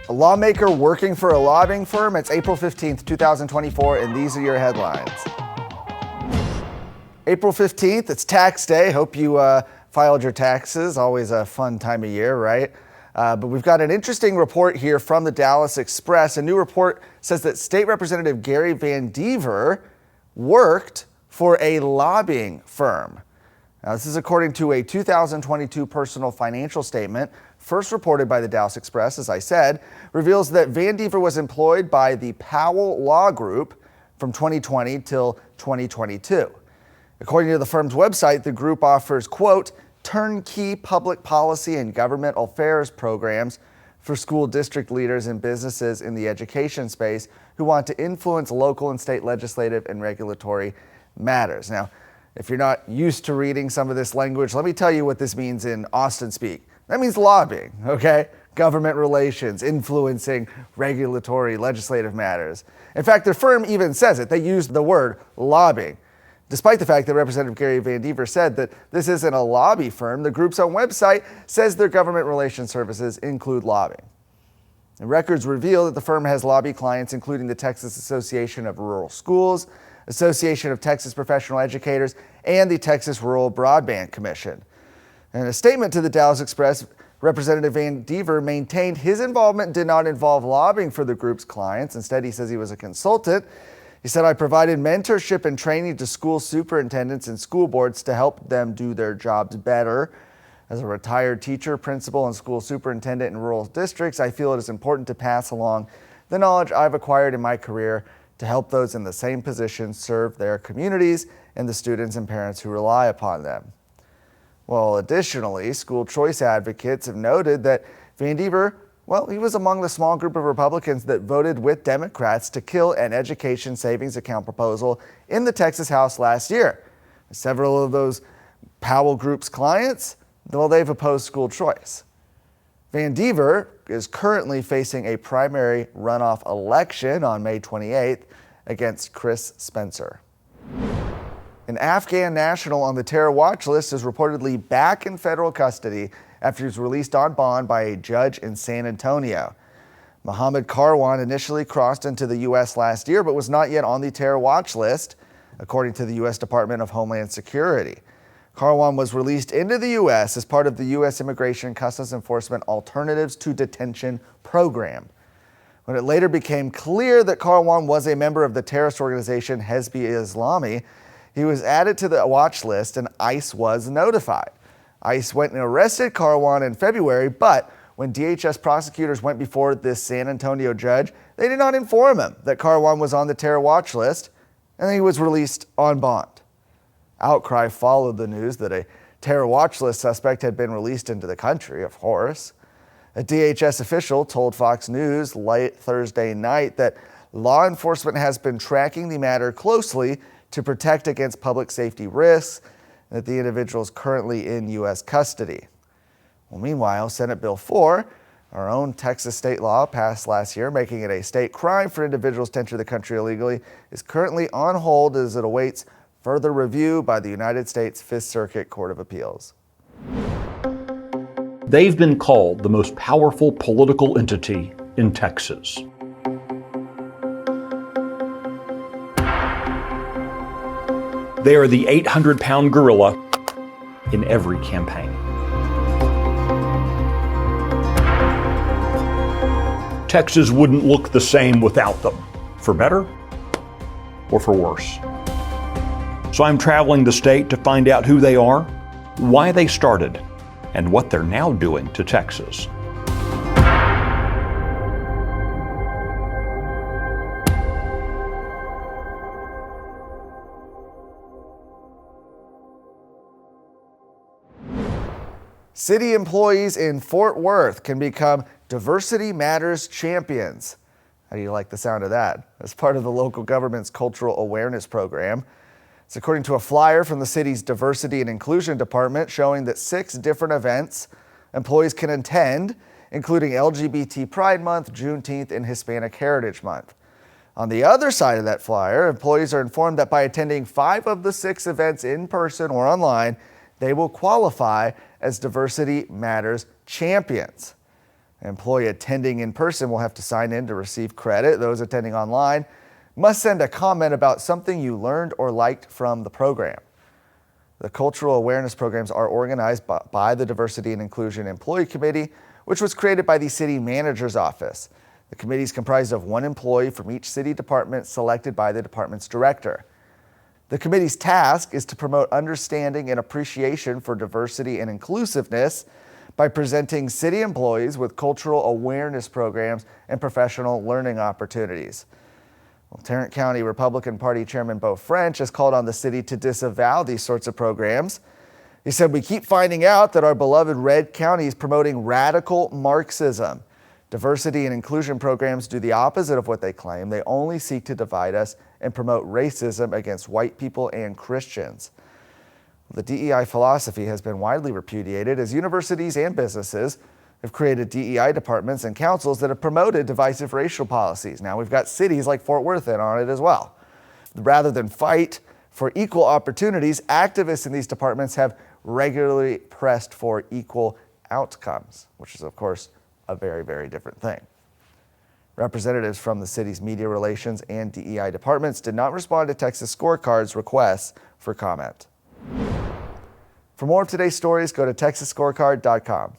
A lawmaker working for a lobbying firm. It's April 15th, 2024, and these are your headlines. April 15th, it's tax day. Hope you filed your taxes. Always a fun time of year, right? But we've got an interesting report here from the Dallas Express. A new report says that State Representative Gary Van Dever worked for a lobbying firm. Now, this is according to a 2022 personal financial statement, first reported by the Dallas Express, as I said, reveals that Van Dever was employed by the Powell Law Group from 2020 till 2022. According to the firm's website, the group offers, quote, turnkey public policy and government affairs programs for school district leaders and businesses in the education space who want to influence local and state legislative and regulatory matters. Now, if you're not used to reading some of this language, let me tell you what this means in Austin speak. That means lobbying, okay? Government relations, influencing regulatory, legislative matters. In fact, their firm even says it. They use the word lobbying. Despite the fact that Representative Gary Van Dever said that this isn't a lobby firm, the group's own website says their government relations services include lobbying. And records reveal that the firm has lobby clients including the Texas Association of Rural Schools, Association of Texas Professional Educators, and the Texas Rural Broadband Commission. In a statement to the Dallas Express, Representative Van Dever maintained his involvement did not involve lobbying for the group's clients. Instead, he says he was a consultant. He said, I provided mentorship and training to school superintendents and school boards to help them do their jobs better. As a retired teacher, principal, and school superintendent in rural districts, I feel it is important to pass along the knowledge I've acquired in my career to help those in the same position serve their communities and the students and parents who rely upon them. Well, additionally, school choice advocates have noted that Van Dever, well, he was among the small group of Republicans that voted with Democrats to kill an education savings account proposal in the Texas House last year. Several of those Powell Group's clients, well, they've opposed school choice. Van Dever is currently facing a primary runoff election on May 28th against Chris Spencer. An Afghan national on the terror watch list is reportedly back in federal custody after he was released on bond by a judge in San Antonio. Mohammed Karwan initially crossed into the U.S. last year, but was not yet on the terror watch list, according to the U.S. Department of Homeland Security. Karwan was released into the U.S. as part of the U.S. Immigration and Customs Enforcement Alternatives to Detention program. When it later became clear that Karwan was a member of the terrorist organization Hezb-e-Islami, he was added to the watch list and ICE was notified. ICE went and arrested Karwan in February, but when DHS prosecutors went before this San Antonio judge, they did not inform him that Karwan was on the terror watch list, and he was released on bond. Outcry followed the news that a terror watch list suspect had been released into the country, of course. A DHS official told Fox News late Thursday night that law enforcement has been tracking the matter closely to protect against public safety risks, and that the individual is currently in U.S. custody. Well, meanwhile, Senate Bill 4, our own Texas state law passed last year, making it a state crime for individuals to enter the country illegally, is currently on hold as it awaits further review by the United States Fifth Circuit Court of Appeals. They've been called the most powerful political entity in Texas. They are the 800-pound gorilla in every campaign. Texas wouldn't look the same without them, for better or for worse. So I'm traveling the state to find out who they are, why they started, and what they're now doing to Texas. City employees in Fort Worth can become Diversity Matters champions. How do you like the sound of that? As part of the local government's cultural awareness program. It's according to a flyer from the city's Diversity and Inclusion Department showing that 6 different events employees can attend, including LGBT Pride Month, Juneteenth, and Hispanic Heritage Month. On the other side of that flyer, employees are informed that by attending 5 of the 6 events in person or online, they will qualify as Diversity Matters champions. An employee attending in person will have to sign in to receive credit. Those attending online must send a comment about something you learned or liked from the program. The cultural awareness programs are organized by the Diversity and Inclusion Employee Committee, which was created by the city manager's office. The committee is comprised of one employee from each city department selected by the department's director. The committee's task is to promote understanding and appreciation for diversity and inclusiveness by presenting city employees with cultural awareness programs and professional learning opportunities. Well, Tarrant County Republican Party Chairman Beau French has called on the city to disavow these sorts of programs. He said, "We keep finding out that our beloved Red County is promoting radical Marxism. Diversity and inclusion programs do the opposite of what they claim. They only seek to divide us and promote racism against white people and Christians." The DEI philosophy has been widely repudiated as universities and businesses have created DEI departments and councils that have promoted divisive racial policies. Now we've got cities like Fort Worth in on it as well. Rather than fight for equal opportunities, activists in these departments have regularly pressed for equal outcomes, which is, of course, a very, very different thing. Representatives from the city's media relations and DEI departments did not respond to Texas Scorecard's requests for comment. For more of today's stories, go to texasscorecard.com.